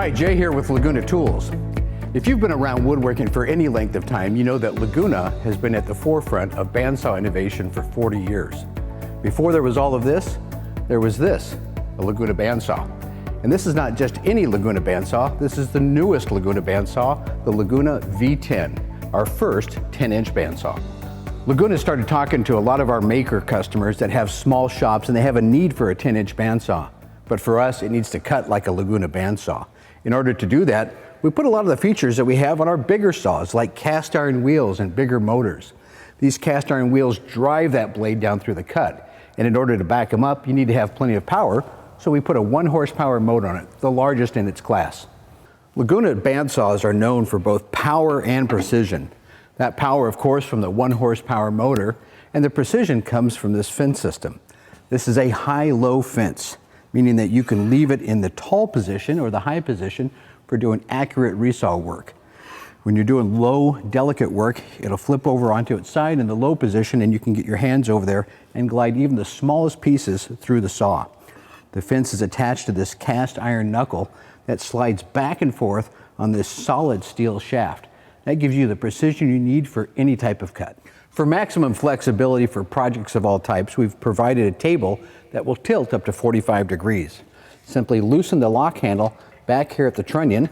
Hi, Jay here with Laguna Tools. If you've been around woodworking for any length of time, you know that Laguna has been at the forefront of bandsaw innovation for 40 years. Before there was all of this, there was this, a Laguna bandsaw. And this is not just any Laguna bandsaw, this is the newest Laguna bandsaw, the Laguna V10, our first 10-inch bandsaw. Laguna started talking to a lot of our maker customers that have small shops and they have a need for a 10-inch bandsaw. But for us, it needs to cut like a Laguna bandsaw. In order to do that, we put a lot of the features that we have on our bigger saws, like cast iron wheels and bigger motors. These cast iron wheels drive that blade down through the cut. And in order to back them up, you need to have plenty of power, so we put a 1 horsepower motor on it, the largest in its class. Laguna bandsaws are known for both power and precision. That power, of course, from the 1 horsepower motor, and the precision comes from this fence system. This is a high-low fence, meaning that you can leave it in the tall position or the high position for doing accurate resaw work. When you're doing low, delicate work, it'll flip over onto its side in the low position and you can get your hands over there and glide even the smallest pieces through the saw. The fence is attached to this cast iron knuckle that slides back and forth on this solid steel shaft. That gives you the precision you need for any type of cut. For maximum flexibility for projects of all types, we've provided a table that will tilt up to 45 degrees. Simply loosen the lock handle back here at the trunnion,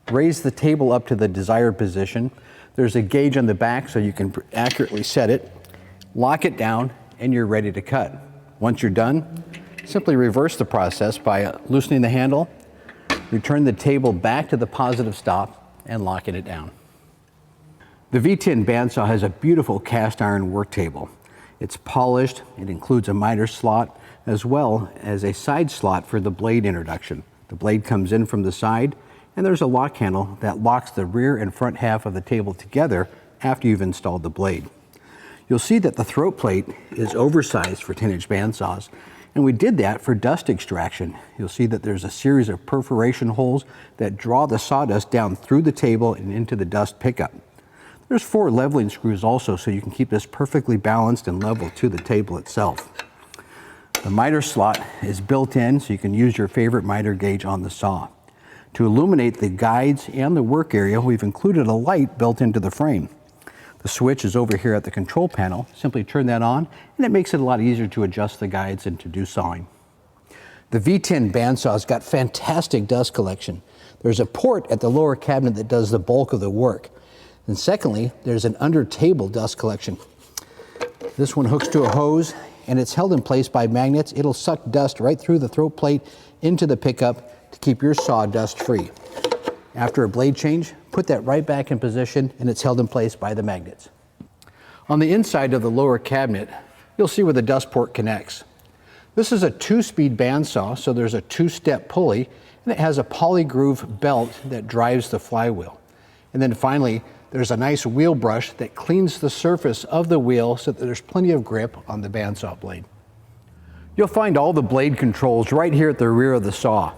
raise the table up to the desired position. There's a gauge on the back so you can accurately set it, lock it down, and you're ready to cut. Once you're done, simply reverse the process by loosening the handle, return the table back to the positive stop, and locking it down. The V10 bandsaw has a beautiful cast iron work table. It's polished, it includes a miter slot, as well as a side slot for the blade introduction. The blade comes in from the side, and there's a lock handle that locks the rear and front half of the table together after you've installed the blade. You'll see that the throat plate is oversized for 10-inch bandsaws, and we did that for dust extraction. You'll see that there's a series of perforation holes that draw the sawdust down through the table and into the dust pickup. There's 4 leveling screws also, so you can keep this perfectly balanced and level to the table itself. The miter slot is built in, so you can use your favorite miter gauge on the saw. To illuminate the guides and the work area, we've included a light built into the frame. The switch is over here at the control panel. Simply turn that on, and it makes it a lot easier to adjust the guides and to do sawing. The V10 bandsaw's got fantastic dust collection. There's a port at the lower cabinet that does the bulk of the work. And secondly, there's an under-table dust collection. This one hooks to a hose, and it's held in place by magnets. It'll suck dust right through the throat plate into the pickup to keep your saw dust-free. After a blade change, put that right back in position, and it's held in place by the magnets. On the inside of the lower cabinet, you'll see where the dust port connects. This is a 2-speed bandsaw, so there's a 2-step pulley, and it has a polygroove belt that drives the flywheel. And then finally, there's a nice wheel brush that cleans the surface of the wheel so that there's plenty of grip on the bandsaw blade. You'll find all the blade controls right here at the rear of the saw.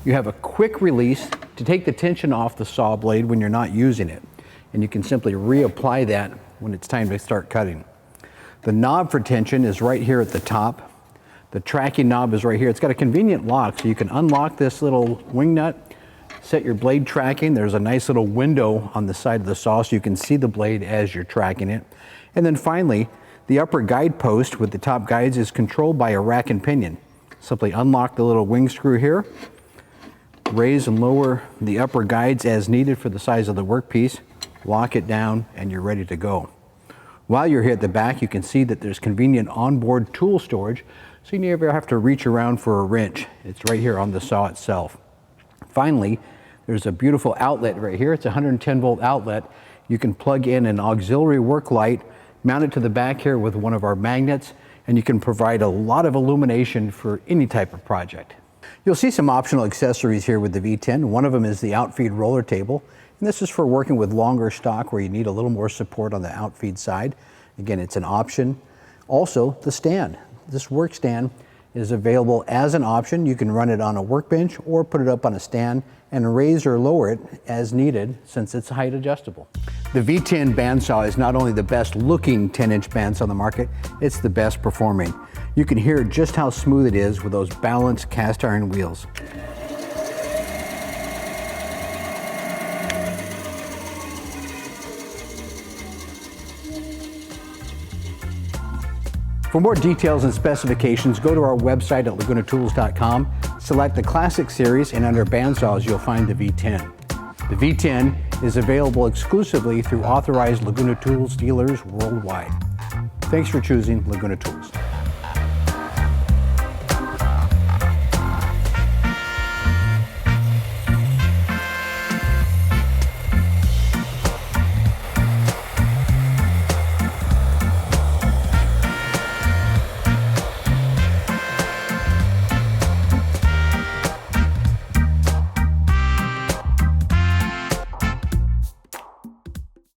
You have a quick release to take the tension off the saw blade when you're not using it, and you can simply reapply that when it's time to start cutting. The knob for tension is right here at the top. The tracking knob is right here. It's got a convenient lock, so you can unlock this little wing nut, set your blade tracking. There's a nice little window on the side of the saw so you can see the blade as you're tracking it. And then finally, the upper guide post with the top guides is controlled by a rack and pinion. Simply unlock the little wing screw here, raise and lower the upper guides as needed for the size of the workpiece, lock it down, and you're ready to go. While you're here at the back, you can see that there's convenient onboard tool storage, so you never have to reach around for a wrench. It's right here on the saw itself. Finally, there's a beautiful outlet right here. It's a 110 volt outlet. You can plug in an auxiliary work light, mount it to the back here with one of our magnets, and you can provide a lot of illumination for any type of project. You'll see some optional accessories here with the V10. One of them is the outfeed roller table, and this is for working with longer stock where you need a little more support on the outfeed side. Again, it's an option. Also, the stand. This work stand is available as an option. You can run it on a workbench or put it up on a stand and raise or lower it as needed since it's height adjustable. The V10 bandsaw is not only the best looking 10-inch bandsaw on the market, it's the best performing. You can hear just how smooth it is with those balanced cast iron wheels. For more details and specifications, go to our website at lagunatools.com, select the Classic Series, and under Bandsaws you'll find the V10. The V10 is available exclusively through authorized Laguna Tools dealers worldwide. Thanks for choosing Laguna Tools.